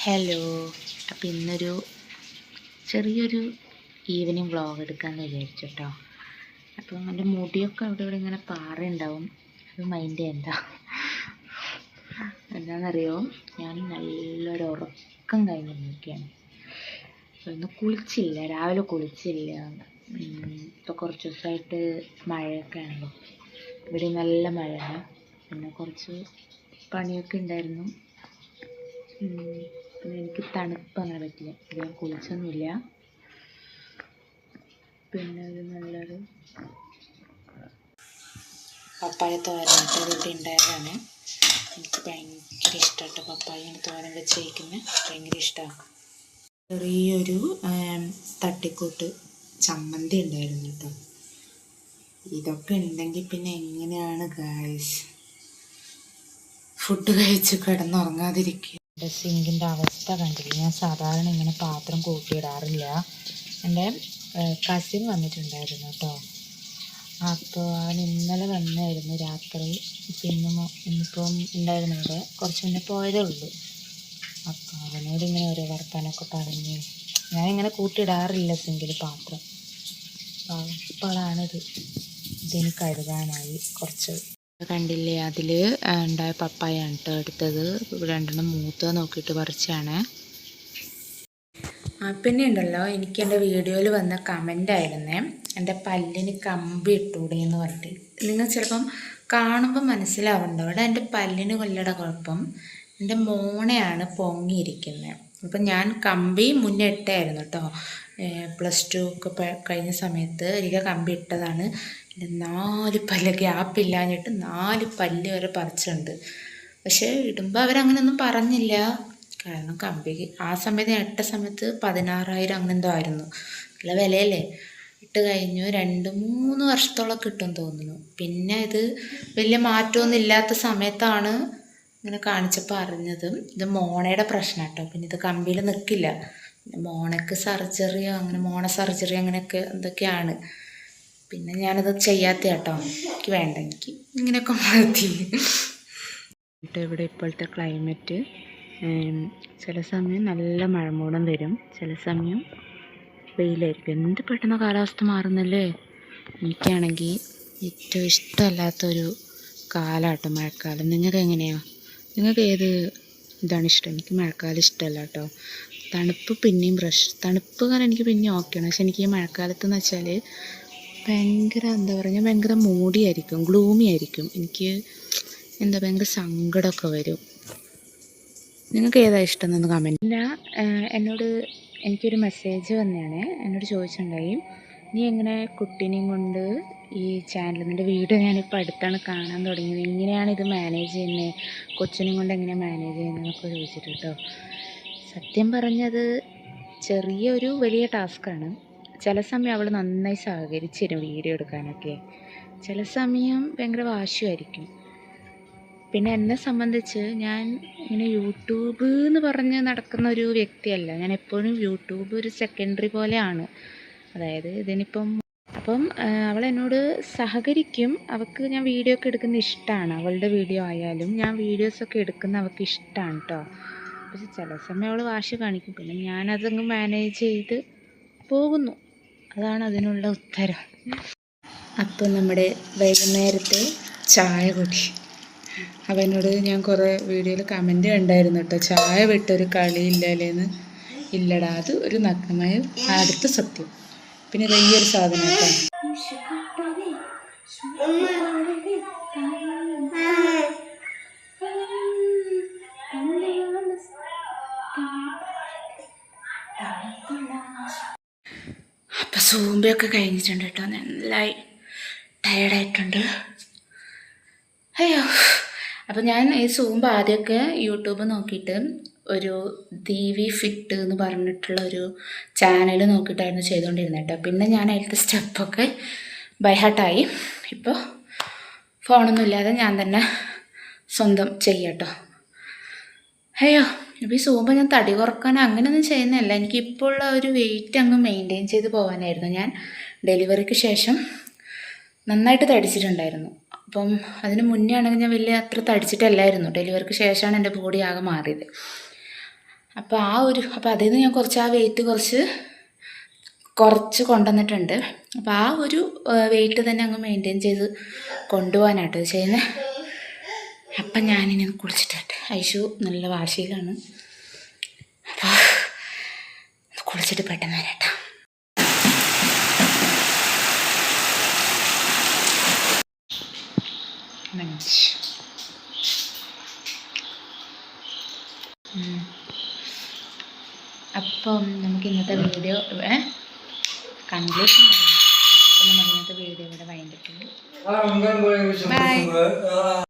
Hello. അപ്പോൾ ഇന്നൊരു ചെറിയൊരു ഈവനിങ് വ്ളോഗ് എടുക്കാമെന്ന് വിചാരിച്ചു കേട്ടോ. അപ്പം എൻ്റെ മുടിയൊക്കെ അവിടെ ഇവിടെ ഇങ്ങനെ പാറുണ്ടാവും, അത് മൈൻഡ് ചെയ്യണ്ട. എന്താണെന്നറിയോ, ഞാൻ നല്ലൊരു ഉറക്കം കഴിഞ്ഞ് നിൽക്കുകയാണ്. അപ്പോൾ ഇന്ന് കുളിച്ചില്ല, രാവിലെ കുളിച്ചില്ല. ഇപ്പോൾ കുറച്ച് ദിവസമായിട്ട് മഴയൊക്കെ ആണല്ലോ, ഇവിടെ നല്ല മഴയാണ്. പിന്നെ കുറച്ച് പണിയൊക്കെ ഉണ്ടായിരുന്നു. പിന്നെ എനിക്ക് തണുപ്പ് അങ്ങനെ പറ്റില്ല, ഞാൻ കുളിച്ചൊന്നുമില്ല. പിന്നെ ഒരു നല്ലൊരു പപ്പായ തോരൻ വീട്ടിൽ ഉണ്ടായതാണ്. എനിക്ക് ഭയങ്കര ഇഷ്ടമായിട്ട് പപ്പായ തോരൻ വെച്ച് കഴിക്കുന്നത് ഭയങ്കര ഇഷ്ടമാണ്. ചെറിയൊരു തട്ടിക്കൂട്ട് ചമ്മന്തി ഉണ്ടായിരുന്നു കേട്ടോ. ഇതൊക്കെ ഉണ്ടെങ്കിൽ പിന്നെ എങ്ങനെയാണ് ഗായ്സ് ഫുഡ് കഴിച്ച് കിടന്നുറങ്ങാതിരിക്കുക. എൻ്റെ സിങ്കിൻ്റെ അവസ്ഥ കണ്ടില്ല. ഞാൻ സാധാരണ ഇങ്ങനെ പാത്രം കൂട്ടിയിടാറില്ല. എൻ്റെ കസിൻ വന്നിട്ടുണ്ടായിരുന്നു കേട്ടോ. അപ്പോൾ അവൻ ഇന്നലെ വന്നായിരുന്നു രാത്രി. ഇന്നിപ്പം ഉണ്ടായിരുന്നു ഇവിടെ, കുറച്ച് മുന്നേ പോയതേ ഉള്ളൂ. അപ്പോൾ അവനോട് ഇങ്ങനെ ഓരോ വർത്താനമൊക്കെ പറഞ്ഞ് ഞാനിങ്ങനെ കൂട്ടിയിടാറില്ല സിങ്കിൽ പാത്രം. അപ്പോഴാണിത് ഇതിന് കഴുകാനായി കുറച്ച് കണ്ടില്ലേ. അതിൽ ഉണ്ടായ പപ്പായാണ് കേട്ടോ എടുത്തത്. രണ്ടെണ്ണം മൂത്ത നോക്കിയിട്ട് പറിച്ചാണ്. പിന്നെ ഉണ്ടല്ലോ, എനിക്ക് എൻ്റെ വീഡിയോയിൽ വന്ന കമൻ്റ് ആയിരുന്നേ, എൻ്റെ പല്ലിന് കമ്പി ഇട്ടൂടെ എന്ന് പറഞ്ഞിട്ട്. നിങ്ങൾ ചിലപ്പം കാണുമ്പോൾ മനസ്സിലാവുന്നുണ്ടോ, അവിടെ എൻ്റെ പല്ലിന് കൊല്ലയുടെ കുഴപ്പം എൻ്റെ മോണയാണ് പൊങ്ങിയിരിക്കുന്നത്. അപ്പം ഞാൻ കമ്പി മുന്നേ ഇട്ടായിരുന്നു കേട്ടോ. +2 ഒക്കെ കഴിഞ്ഞ സമയത്ത് എനിക്ക് കമ്പി ഇട്ടതാണ്. എൻ്റെ 4 പല്ല് ഗ്യാപ്പില്ലാഞ്ഞിട്ട് 4 പല്ല് വരെ പറിച്ചുണ്ട്. പക്ഷേ ഇടുമ്പോൾ അവരങ്ങനെയൊന്നും പറഞ്ഞില്ല. കാരണം കമ്പി ആ സമയത്ത് ഞാൻ ഇട്ട സമയത്ത് 16,000 അങ്ങനെ എന്തോ ആയിരുന്നു. നല്ല വിലയല്ലേ. ഇട്ട് കഴിഞ്ഞു 2-3 വർഷത്തോളം കിട്ടും തോന്നുന്നു. പിന്നെ ഇത് വലിയ മാറ്റമൊന്നും ഇല്ലാത്ത സമയത്താണ് ഇങ്ങനെ കാണിച്ചപ്പോൾ അറിഞ്ഞത് ഇത് മോണയുടെ പ്രശ്നം കേട്ടോ. പിന്നെ ഇത് കമ്പിയിൽ നിൽക്കില്ല. മോണയ്ക്ക് സർജറിയോ അങ്ങനെ മോണ സർജറി അങ്ങനെയൊക്കെ എന്തൊക്കെയാണ്. പിന്നെ ഞാനത് ചെയ്യാത്ത കേട്ടോ, എനിക്ക് വേണ്ട, എനിക്ക് ഇങ്ങനെയൊക്കെ മതി. ഇവിടെ ഇപ്പോഴത്തെ ക്ലൈമറ്റ് ചില സമയം നല്ല മഴമൂടം വരും, ചില സമയം വെയിലായിരിക്കും. എന്ത് പെട്ടെന്ന് കാലാവസ്ഥ മാറുന്നല്ലേ. എനിക്കാണെങ്കിൽ ഏറ്റവും ഇഷ്ടമല്ലാത്തൊരു കാലമാട്ടോ മഴക്കാലം. നിങ്ങൾക്ക് എങ്ങനെയാണ്? നിങ്ങൾക്ക് ഏത് ഇതാണ് ഇഷ്ടം? എനിക്ക് മഴക്കാലം ഇഷ്ടമല്ല കേട്ടോ. തണുപ്പ് പിന്നെയും തണുപ്പ് കാരണം എനിക്ക് പിന്നെയും ഓക്കെയാണ്. പക്ഷെ എനിക്ക് ഈ മഴക്കാലത്തെന്ന് വെച്ചാൽ ഭയങ്കര എന്താ പറയുക, ഭയങ്കര മൂടിയായിരിക്കും, ഗ്ലൂമി ആയിരിക്കും. എനിക്ക് ഭയങ്കര സങ്കടമൊക്കെ വരും. നിങ്ങൾക്ക് ഏതാ ഇഷ്ടം എന്നൊന്ന് കമൻറ്റ്. പിന്നെ എനിക്കൊരു മെസ്സേജ് വന്നതാണ്. എന്നോട് ചോദിച്ചിട്ടുണ്ടായി, നീ എങ്ങനെ കുട്ടീനെയും കൊണ്ട് ഈ ചാനൽ, നിൻ്റെ വീഡിയോ ഞാനിപ്പോൾ അടുത്താണ് കാണാൻ തുടങ്ങിയത്, എങ്ങനെയാണ് ഇത് മാനേജ് ചെയ്യുന്നത്, കൊച്ചിനെയും കൊണ്ട് എങ്ങനെയാണ് മാനേജ് ചെയ്യുന്നതെന്നൊക്കെ ചോദിച്ചിട്ട് കേട്ടോ. സത്യം പറഞ്ഞത് ചെറിയൊരു വലിയ ടാസ്ക്കാണ്. ചില സമയം അവൾ നന്നായി സഹകരിച്ച് തരും വീഡിയോ എടുക്കാനൊക്കെ, ചില സമയം ഭയങ്കര വാശിയായിരിക്കും. പിന്നെ എന്നെ സംബന്ധിച്ച് ഞാൻ ഇങ്ങനെ യൂട്യൂബ് എന്ന് പറഞ്ഞ് നടക്കുന്ന ഒരു വ്യക്തിയല്ല. ഞാൻ എപ്പോഴും യൂട്യൂബ് ഒരു സെക്കൻഡറി പോലെയാണ്. അതായത് അപ്പം അവൾ എന്നോട് സഹകരിക്കും. അവൾക്ക് ഞാൻ വീഡിയോ ഒക്കെ എടുക്കുന്ന ഇഷ്ടമാണ്. അവളുടെ വീഡിയോ ആയാലും ഞാൻ വീഡിയോസൊക്കെ എടുക്കുന്ന അവൾക്ക് ഇഷ്ടമാണ് കേട്ടോ. പക്ഷെ ചില സമയം അവൾ വാശി കാണിക്കും. പിന്നെ ഞാനതങ്ങ് മാനേജ് ചെയ്ത് പോകുന്നു. അതാണ് അതിനുള്ള ഉത്തരം. അപ്പം നമ്മുടെ വൈകുന്നേരത്തെ ചായ കുടി. അവനോട് ഞാൻ കുറേ വീഡിയോയിൽ കമൻറ്റ് കണ്ടായിരുന്നു കേട്ടോ, ചായ വിട്ടൊരു കളിയില്ലേന്ന്. ഇല്ലടാ, അത് ഒരു നഗ്നമായ അടുത്ത സത്യം. പിന്നെ ഈ ഒരു സാധനം കേട്ടോ, അപ്പം സൂമ്പയൊക്കെ കഴിഞ്ഞിട്ടുണ്ട് കേട്ടോ. നന്നായി ടയർഡായിട്ടുണ്ട്. അയ്യോ. അപ്പോൾ ഞാൻ ഈ സൂമ്പ ആദ്യമൊക്കെ യൂട്യൂബ് നോക്കിയിട്ട് ഒരു ദീവി ഫിറ്റ് എന്ന് പറഞ്ഞിട്ടുള്ള ഒരു ചാനൽ നോക്കിയിട്ടായിരുന്നു ചെയ്തുകൊണ്ടിരുന്നത് കേട്ടോ. പിന്നെ ഞാൻ അതിലത്തെ സ്റ്റെപ്പൊക്കെ ബൈഹാർട്ടായി. ഇപ്പോൾ ഫോണൊന്നും ഇല്ലാതെ ഞാൻ തന്നെ സ്വന്തം ചെയ്യാട്ടോ. അയ്യോ. ഇപ്പോൾ ഈ സൂമ്പ ഞാൻ തടി കുറക്കാൻ അങ്ങനെയൊന്നും ചെയ്യുന്നതല്ല. എനിക്കിപ്പോൾ ഉള്ള ഒരു വെയിറ്റ് അങ്ങ് മെയിൻറ്റെയിൻ ചെയ്ത് പോകാനായിരുന്നു. ഞാൻ ഡെലിവറിക്ക് ശേഷം നന്നായിട്ട് തടിച്ചിട്ടുണ്ടായിരുന്നു. അപ്പം അതിന് മുന്നേ ആണെങ്കിൽ ഞാൻ വലിയ അത്ര തടിച്ചിട്ടല്ലായിരുന്നു. ഡെലിവറിക്ക് ശേഷമാണ് എൻ്റെ ബോഡി ആകെ മാറിയത്. അപ്പോൾ അതിൽ നിന്ന് ഞാൻ കുറച്ച് ആ വെയിറ്റ് കുറച്ച് കൊണ്ടുവന്നിട്ടുണ്ട്. അപ്പോൾ ആ ഒരു വെയിറ്റ് തന്നെ അങ്ങ് മെയിൻറ്റെയിൻ ചെയ്ത് കൊണ്ടുപോകാനായിട്ട് ചെയ്യുന്നത്. അപ്പം ഞാനിനി കുളിച്ചിട്ട് ഐഷു നല്ല വാശിയിലാണ്. അപ്പോൾ കുളിച്ചിട്ട് പെട്ടെന്ന് വരട്ടാ. അപ്പം നമുക്ക് ഇന്നത്തെ വീഡിയോ കൺക്ലൂഷൻ പറയാം. അപ്പം നമുക്ക് ഇന്നത്തെ വീഡിയോ ഇവിടെ വൈൻഡപ്പ് ചെയ്യും. ബൈ.